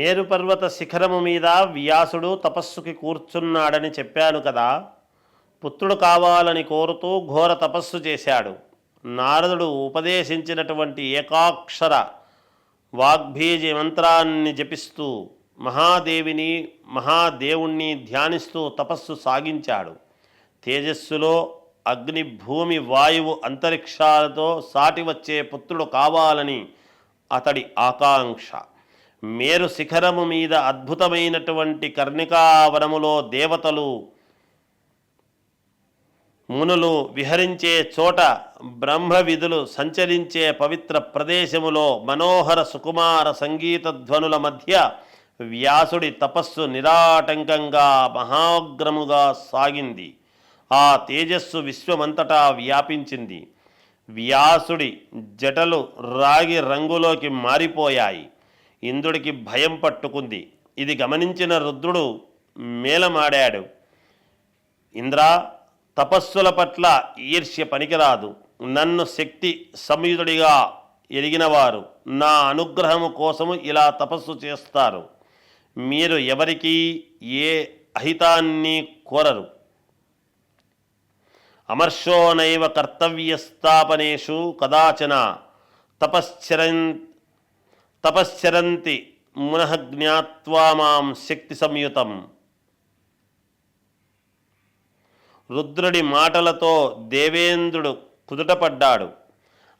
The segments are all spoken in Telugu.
మేరు పర్వత శిఖరము మీద వ్యాసుడు తపస్సుకి కూర్చున్నాడని చెప్పాను కదా. పుత్రుడు కావాలని కోరుతూ ఘోర తపస్సు చేశాడు. నారదుడు ఉపదేశించినటువంటి ఏకాక్షర వాగ్బీజ మంత్రాన్ని జపిస్తూ మహాదేవుణ్ణి ధ్యానిస్తూ తపస్సు సాగించాడు. తేజస్సులో అగ్ని, భూమి, వాయువు, అంతరిక్షాలతో సాటి వచ్చే పుత్రుడు కావాలని అతడి ఆకాంక్ష. మేరు శిఖరము మీద అద్భుతమైనటువంటి కర్ణికావనములో దేవతలు, మునులు విహరించే చోట, బ్రహ్మవిధులు సంచరించే పవిత్ర ప్రదేశములో మనోహర సుకుమార సంగీత ధ్వనుల మధ్య వ్యాసుడి తపస్సు నిరాటంకంగా మహాగ్రముగా సాగింది. ఆ తేజస్సు విశ్వమంతటా వ్యాపించింది. వ్యాసుడి జటలు రాగి రంగులోకి మారిపోయాయి. ఇంద్రుడికి భయం పట్టుకుంది. ఇది గమనించిన రుద్రుడు మేలమాడాడు. ఇంద్రా, తపస్సుల పట్ల ఈర్ష్య పనికిరాదు. నన్ను శక్తి సంయుతుడిగా ఎరిగినవారు నా అనుగ్రహము కోసము ఇలా తపస్సు చేస్తారు. మీరు ఎవరికీ ఏ అహితాన్ని కోరరు. అమర్షోనైవ కర్తవ్యస్థాపనేషు కదాచన తపశ్చరంతి మునః జ్ఞాత్వా మాం శక్తి సంయుతం. రుద్రుడి మాటలతో దేవేంద్రుడు కుదుటపడ్డాడు.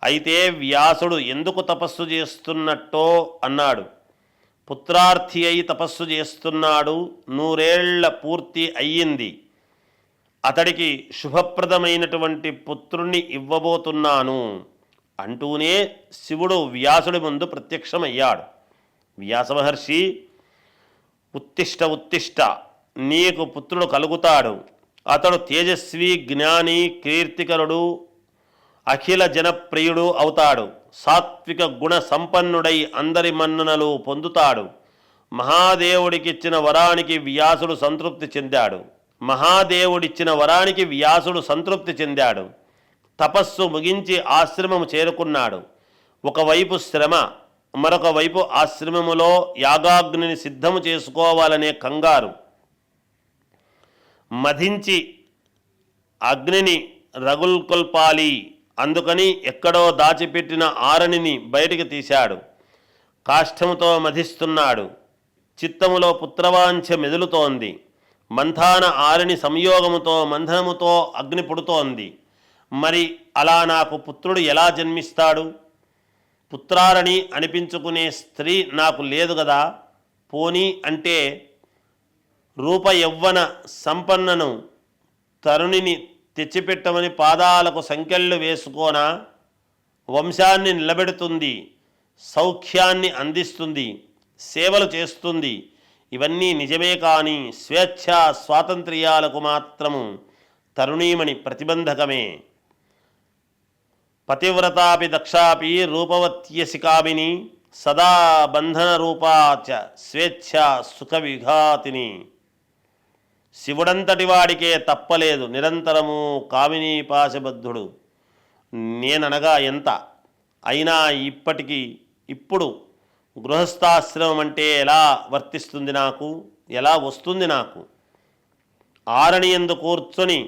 అయితే వ్యాసుడు ఎందుకు తపస్సు చేస్తున్నట్టో అన్నాడు. పుత్రార్థి అయి తపస్సు చేస్తున్నాడు. 100 ఏళ్ల పూర్తి అయ్యింది. అతడికి శుభప్రదమైనటువంటి పుత్రుణ్ణి ఇవ్వబోతున్నాను అంటూనే శివుడు వ్యాసుడి ముందు ప్రత్యక్షమయ్యాడు. వ్యాసమహర్షి, ఉత్తిష్ట ఉత్తిష్ట, నీకు పుత్రుడు కలుగుతాడు. అతడు తేజస్వి, జ్ఞాని, కీర్తికరుడు, అఖిల జనప్రియుడు అవుతాడు. సాత్విక గుణ సంపన్నుడై అందరి మన్ననలు పొందుతాడు. మహాదేవుడికిచ్చిన వరానికి వ్యాసుడు సంతృప్తి చెందాడు. తపస్సు ముగించి ఆశ్రమము చేరుకున్నాడు. ఒకవైపు శ్రమ, మరొక వైపు ఆశ్రమములో యాగాగ్నిని సిద్ధము చేసుకోవాలనే కంగారు. మధించి అగ్నిని రగుల్కొల్పాలి. అందుకని ఎక్కడో దాచిపెట్టిన ఆరణిని బయటికి తీశాడు. కాష్టముతో మధిస్తున్నాడు. చిత్తములో పుత్రవాంఛ మెదులుతోంది. మంథాన ఆరణి సంయోగముతో మంథనముతో అగ్ని పుడుతోంది. మరి అలా నాకు పుత్రుడు ఎలా జన్మిస్తాడు? పుత్రారణి అనిపించుకునే స్త్రీ నాకు లేదు కదా. పోనీ అంటే రూప యవ్వన సంపన్నను తరుణిని తెచ్చిపెట్టమని పాదాలకు సంకెళ్ళు వేసుకోనా? వంశాన్ని నిలబెడుతుంది, సౌఖ్యాన్ని అందిస్తుంది, సేవలు చేస్తుంది. ఇవన్నీ నిజమే. కానీ స్వేచ్ఛ స్వాతంత్ర్యాలకు మాత్రము తరుణీమణి ప్రతిబంధకమే. పతివ్రతాపి దక్షాపి రూపవత్యసి కామిని సదా బంధన రూపాచ స్వేచ్ఛ సుఖ విఘాతిని. శివుడంతటి వాడికే తప్పలేదు నిరంతరము కామినీ పాశబద్ధుడు. నేననగా ఎంత అయినా ఇప్పుడు గృహస్థాశ్రమం అంటే ఎలా వర్తిస్తుంది నాకు, ఎలా వస్తుంది నాకు? ఆరణి యందు కూర్చొని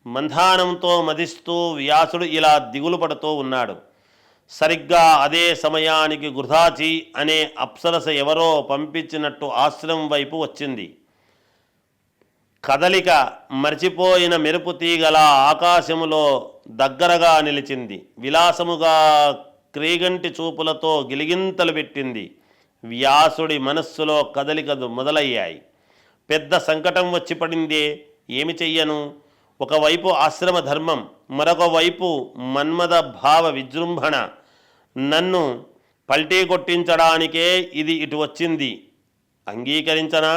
మంథానంతో మదిస్తూ వ్యాసుడు ఇలా దిగులు పడుతూ ఉన్నాడు. సరిగ్గా అదే సమయానికి గృధాచి అనే అప్సరస ఎవరో పంపించినట్టు ఆశ్రమం వైపు వచ్చింది. కదలిక మర్చిపోయిన మెరుపు తీగల ఆకాశములో దగ్గరగా నిలిచింది. విలాసముగా క్రీగంటి చూపులతో గిలిగింతలు పెట్టింది. వ్యాసుడి మనస్సులో కదలికలు మొదలయ్యాయి. పెద్ద సంకటం వచ్చి పడిందే, ఏమి చెయ్యను? ఒకవైపు ఆశ్రమ ధర్మం, మరొక వైపు మన్మథ భావ విజృంభణ. నన్ను పల్టీ కొట్టించడానికే ఇది ఇటు వచ్చింది. అంగీకరించనా?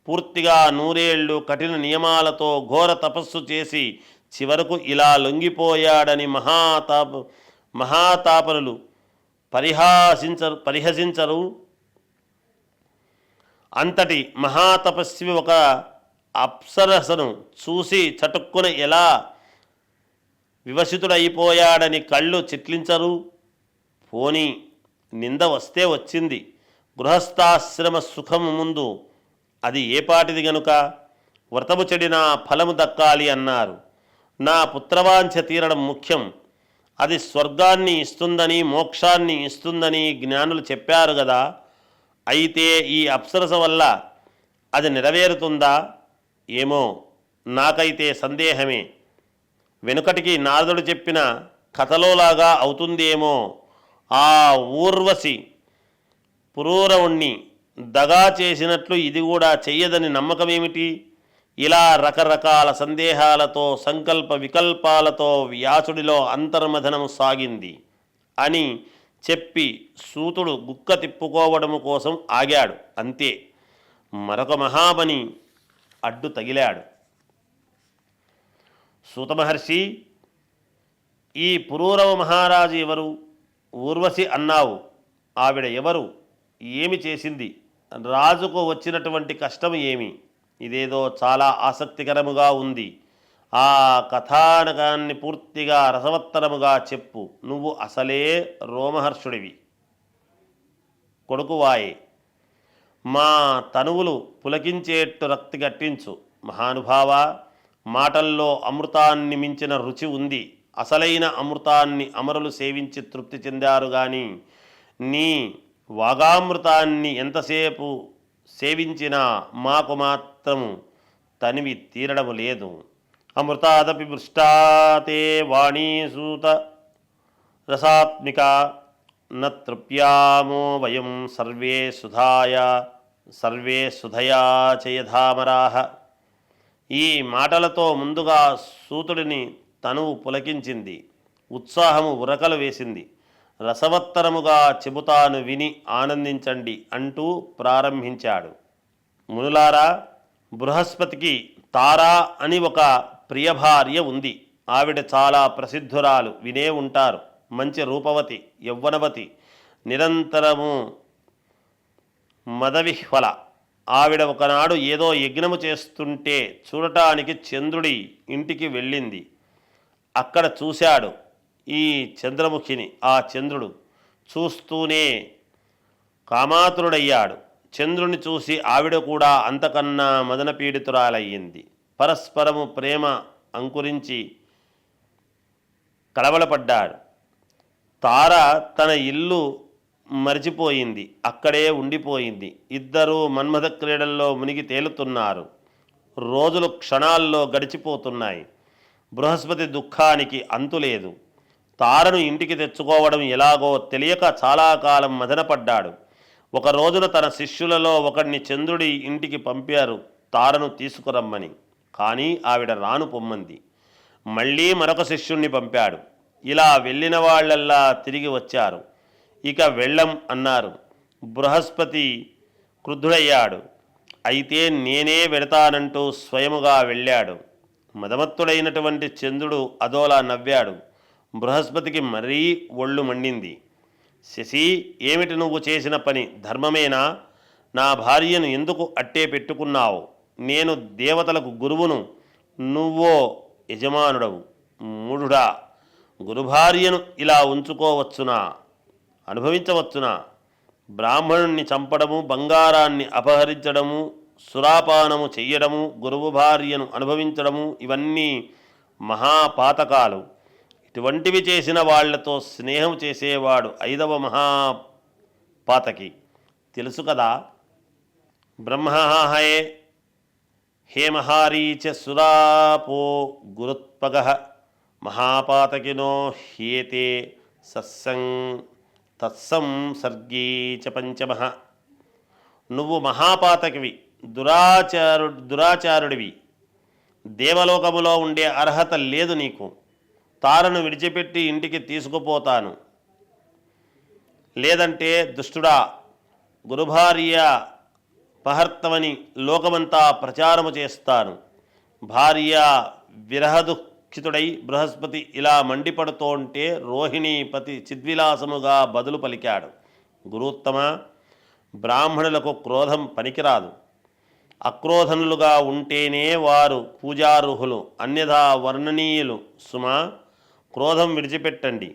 పూర్తిగా 100 ఏళ్ళు కఠిన నియమాలతో ఘోర తపస్సు చేసి చివరకు ఇలా లొంగిపోయాడని మహాతాపనులు పరిహసించరు. అంతటి మహాతపస్వి ఒక అప్సరసను చూసి చటుక్కున ఎలా వివసితుడైపోయాడని కళ్ళు చిట్లించరు. పోనీ నింద వస్తే వచ్చింది, గృహస్థాశ్రమ సుఖము ముందు అది ఏపాటిది గనుక వ్రతము చెడిన ఫలము దక్కాలి అన్నారు. నా పుత్రవాంఛ తీరడం ముఖ్యం, అది స్వర్గాన్ని ఇస్తుందని మోక్షాన్ని ఇస్తుందని జ్ఞానులు చెప్పారు కదా. అయితే ఈ అప్సరస వల్ల అది నెరవేరుతుందా ఏమో, నాకైతే సందేహమే. వెనుకటికి నారదుడు చెప్పిన కథలోలాగా అవుతుందేమో. ఆ ఊర్వశి పురూరవుణ్ణి దగా చేసినట్లు ఇది కూడా చెయ్యదని నమ్మకమేమిటి? ఇలా రకరకాల సందేహాలతో సంకల్ప వికల్పాలతో వ్యాసుడిలో అంతర్మథనము సాగింది అని చెప్పి సూతుడు గుక్క తిప్పుకోవడము కోసం ఆగాడు. అంతే, మరొక మహామణి అడ్డు తగిలాడు. సూతమహర్షి, ఈ పురూరవ మహారాజు ఎవరు? ఊర్వశి అన్నావు, ఆవిడ ఎవరు? ఏమి చేసింది? రాజుకు వచ్చినటువంటి కష్టం ఏమి? ఇదేదో చాలా ఆసక్తికరముగా ఉంది. ఆ కథానకాన్ని పూర్తిగా రసవత్తరముగా చెప్పు. నువ్వు అసలే రోమహర్షుడివి, కొడుకువాయే. మా తనువులు పులకించేట్టు రక్తి గట్టించు. మహానుభావ, మాటల్లో అమృతాన్ని మించిన రుచి ఉంది. అసలైన అమృతాన్ని అమరులు సేవించి తృప్తి చెందారు గాని నీ వాగామృతాన్ని ఎంతసేపు సేవించినా మాకు మాత్రము తనివి తీరడము లేదు. అమృతాదపి మృష్టాతే వాణీసూత రసాత్మిక న తృప్యామో వయం సర్వే సుధయా చయధామరాహ. ఈ మాటలతో ముందుగా సూతుడిని తనువు పులకించింది, ఉత్సాహము ఉరకలు వేసింది. రసవత్తరముగా చెబుతాను, విని ఆనందించండి అంటూ ప్రారంభించాడు. మునులారా, బృహస్పతికి తారా అని ఒక ప్రియభార్య ఉంది. ఆవిడ చాలా ప్రసిద్ధురాలు, వినే ఉంటారు. మంచి రూపవతి, యవ్వనవతి, నిరంతరము మదవిహ్వల. ఆవిడ ఒకనాడు ఏదో యజ్ఞము చేస్తుంటే చూడటానికి చంద్రుడి ఇంటికి వెళ్ళింది. అక్కడ చూశాడు ఈ చంద్రముఖిని. ఆ చంద్రుడు చూస్తూనే కామాతురుడయ్యాడు. చంద్రుని చూసి ఆవిడ కూడా అంతకన్నా మదనపీడితురాలయ్యింది. పరస్పరము ప్రేమ అంకురించి కలవలపడ్డాడు. తార తన ఇల్లు మరిచిపోయింది, అక్కడే ఉండిపోయింది. ఇద్దరూ మన్మథ క్రీడల్లో మునిగి తేలుతున్నారు. రోజులు క్షణాల్లో గడిచిపోతున్నాయి. బృహస్పతి దుఃఖానికి అంతులేదు. తారను ఇంటికి తెచ్చుకోవడం ఎలాగో తెలియక చాలా కాలం మదనపడ్డాడు. ఒక రోజున తన శిష్యులలో ఒకడిని చంద్రుడి ఇంటికి పంపారు తారను తీసుకురమ్మని. కానీ ఆవిడ రాను పొమ్మంది. మళ్ళీ మరొక శిష్యుణ్ణి పంపాడు. ఇలా వెళ్ళిన వాళ్ళల్లా తిరిగి వచ్చారు. ఇక వెళ్ళం అన్నారు. బృహస్పతి క్రుద్ధుడయ్యాడు. అయితే నేనే వెడతానంటూ స్వయముగా వెళ్ళాడు. మదమత్తుడైనటువంటి చంద్రుడు అదోలా నవ్వాడు. బృహస్పతికి మరీ ఒళ్ళు మండింది. శశి, ఏమిటి నువ్వు చేసిన పని? ధర్మమేనా? నా భార్యను ఎందుకు అట్టే పెట్టుకున్నావు? నేను దేవతలకు గురువును, నువ్వో యజమానుడవు. మూఢుడా, గురుభార్యను ఇలా ఉంచుకోవచ్చునా? అనుభవించవచ్చునా? బ్రాహ్మణుణ్ణి చంపడము, బంగారాన్ని అపహరించడము, సురాపానము చెయ్యడము, గురువు భార్యను అనుభవించడము, ఇవన్నీ మహాపాతకాలు. ఇటువంటివి చేసిన వాళ్లతో స్నేహం చేసేవాడు 5వ మహాపాతకి. తెలుసు కదా. బ్రహ్మహే హేమహారీచ సురాపో గురుత్పగ మహాపాతకినో హ్యేతే తత్సంసర్గీ చ పంచమః. నువ్వు మహాపాతకివి, దురాచారుడివి. దేవలోకములో ఉండే అర్హత లేదు నీకు. తారను విడిచిపెట్టి ఇంటికి తీసుకుపోతాను, లేదంటే దుష్టుడా, గురుభార్య పహర్తమని లోకమంతా ప్రచారము చేస్తాను. భార్య విరహదుఃఖితుడై బృహస్పతి ఇలా మండిపడుతోంటే రోహిణీపతి చిద్విలాసముగా బదులు పలికాడు. గురుత్తమ, బ్రాహ్మణులకు క్రోధం పనికిరాదు. అక్రోధనులుగా ఉంటేనే వారు పూజార్హులు, అన్యథా వర్ణనీయులు. సుమా, క్రోధం విడిచిపెట్టండి.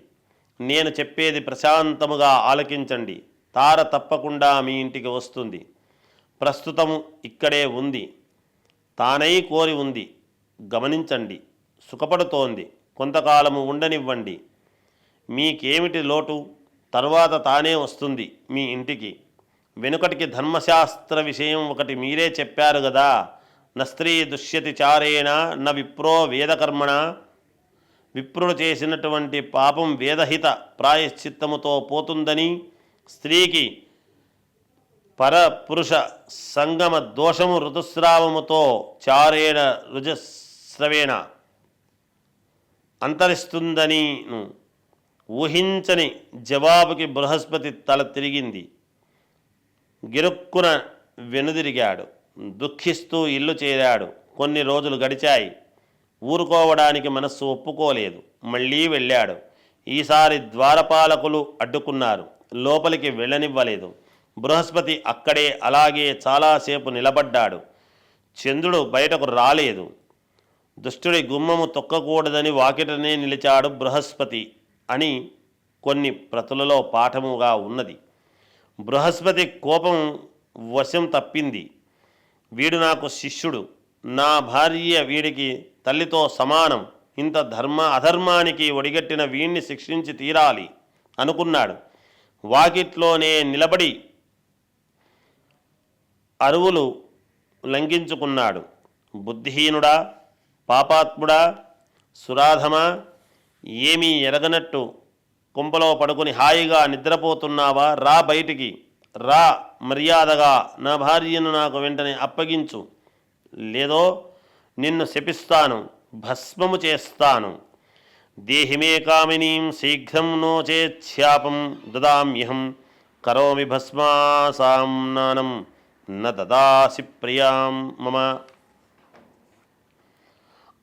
నేను చెప్పేది ప్రశాంతముగా ఆలకించండి. తార తప్పకుండా మీ ఇంటికి వస్తుంది. ప్రస్తుతము ఇక్కడే ఉంది. తానై కోరి ఉంది. గమనించండి. సుఖపడుతోంది. కొంతకాలము ఉండనివ్వండి. మీకేమిటి లోటు? తరువాత తానే వస్తుంది మీ ఇంటికి. వెనుకటికి ధర్మశాస్త్ర విషయం ఒకటి మీరే చెప్పారు కదా. న స్త్రీ దుష్యతి చారేణ న విప్రో వేదకర్మణ. విప్రుడు చేసినటువంటి పాపం వేదహిత ప్రాయశ్చిత్తముతో పోతుందని, స్త్రీకి పరపురుష సంగమ దోషము ఋతుస్రావముతో చారేణ రుజస్రవేణ అంతరిస్తుందని ఊహించని జవాబుకి బృహస్పతి తల తిరిగింది. గిరుక్కున వెనుదిరిగాడు. దుఃఖిస్తూ ఇల్లు చేరాడు. కొన్ని రోజులు గడిచాయి. ఊరుకోవడానికి మనస్సు ఒప్పుకోలేదు. మళ్ళీ వెళ్ళాడు. ఈసారి ద్వారపాలకులు అడ్డుకున్నారు. లోపలికి వెళ్ళనివ్వలేదు. బృహస్పతి అక్కడే అలాగే చాలాసేపు నిలబడ్డాడు. చంద్రుడు బయటకు రాలేదు. దుష్టుడి గుమ్మము తొక్కకూడదని వాకిటనే నిలిచాడు బృహస్పతి అని కొన్ని ప్రతులలో పాఠముగా ఉన్నది. బృహస్పతి కోపం వశం తప్పింది. వీడు నాకు శిష్యుడు. నా భార్య వీడికి తల్లితో సమానం. ఇంత అధర్మానికి ఒడిగట్టిన వీణ్ణి శిక్షించి తీరాలి అనుకున్నాడు. వాకిట్లోనే నిలబడి అరువులు లంఘించుకున్నాడు. బుద్ధిహీనుడా, పాపాత్ముడా, సురాధమా, ఏమీ ఎరగనట్టు కుంపలో పడుకుని హాయిగా నిద్రపోతున్నావా? రా బయటికి రా. మర్యాదగా నా భార్యను నాకు వెంటనే అప్పగించు. లేదో నిన్ను శపిస్తాను, భస్మము చేస్తాను. దేహిమే కామినీం శీఘ్రం నోచేచ్ఛాపం దదామ్యహం కరోమి భస్మాసాం నానం న దదాసి ప్రియాం మమ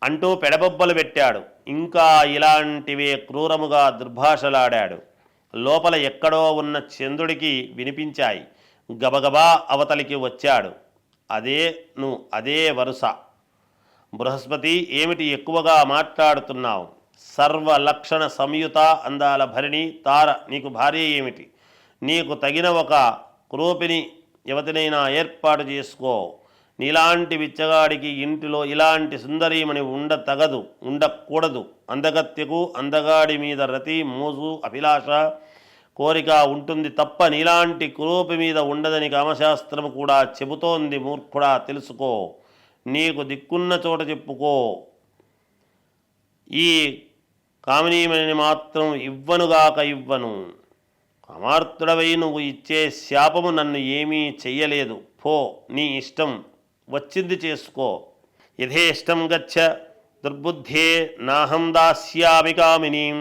అంటూ పెడబొబ్బలు పెట్టాడు. ఇంకా ఇలాంటివే క్రూరముగా దుర్భాషలాడాడు. లోపల ఎక్కడో ఉన్న చంద్రుడికి వినిపించాయి. గబగబా అవతలికి వచ్చాడు. అదే వరుస. బృహస్పతి, ఏమిటి ఎక్కువగా మాట్లాడుతున్నావు? సర్వలక్షణ సంయుత అందాల భరిణి తార నీకు భార్య ఏమిటి? నీకు తగిన ఒక క్రూపిని యువతినైనా ఏర్పాటు చేసుకో. నీలాంటి బిచ్చగాడికి ఇంటిలో ఇలాంటి సుందరీమణి ఉండకూడదు. అందగత్యకు అందగాడి మీద రతి, మోజు, అభిలాష, కోరిక ఉంటుంది తప్ప నీలాంటి కురూపి మీద ఉండదని కామశాస్త్రము కూడా చెబుతోంది. మూర్ఖుడా, తెలుసుకో. నీకు దిక్కున్న చోట చెప్పుకో. ఈ కామినీమణిని మాత్రం ఇవ్వను. కామార్తుడవై నువ్వు ఇచ్చే శాపము నన్ను ఏమీ చెయ్యలేదు. పో, నీ ఇష్టం వచ్చింది చేసుకో. యథేష్టం గచ్చ దుర్బుద్ధే నాహం దాస్యామి కామినీం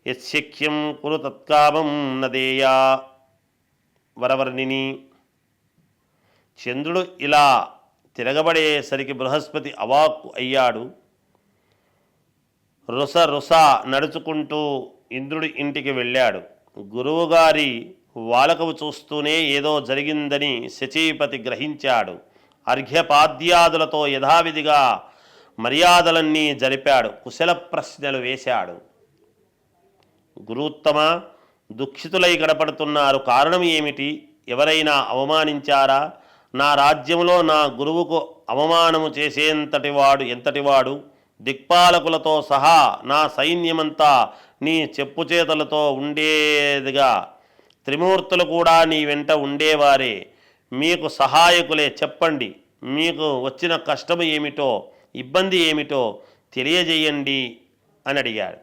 యశక్యం కురు తత్కామం నదేయా వరవర్ణిని. చంద్రుడు ఇలా తిరగబడేసరికి బృహస్పతి అవాక్కు అయ్యాడు. రుస నడుచుకుంటూ ఇంద్రుడి ఇంటికి వెళ్ళాడు. గురువుగారి వాలకవు చూస్తూనే ఏదో జరిగిందని శచీపతి గ్రహించాడు. అర్ఘ్యపాద్యాదులతో యథావిధిగా మర్యాదలన్నీ జరిపాడు. కుశల ప్రశ్నలు వేశాడు. గురుత్తమ, దుఃఖితులై గడపడుతున్నారు. కారణం ఏమిటి? ఎవరైనా అవమానించారా? నా రాజ్యంలో నా గురువుకు అవమానము చేసేంతటివాడు ఎంతటివాడు? దిక్పాలకులతో సహా నా సైన్యమంతా నీ చెప్పుచేతలతో ఉండేదిగా. త్రిమూర్తులు కూడా నీ వెంట ఉండేవారే. మీకు సహాయకులే. చెప్పండి, మీకు వచ్చిన కష్టము ఏమిటో, ఇబ్బంది ఏమిటో తెలియజేయండి అని అడిగాడు.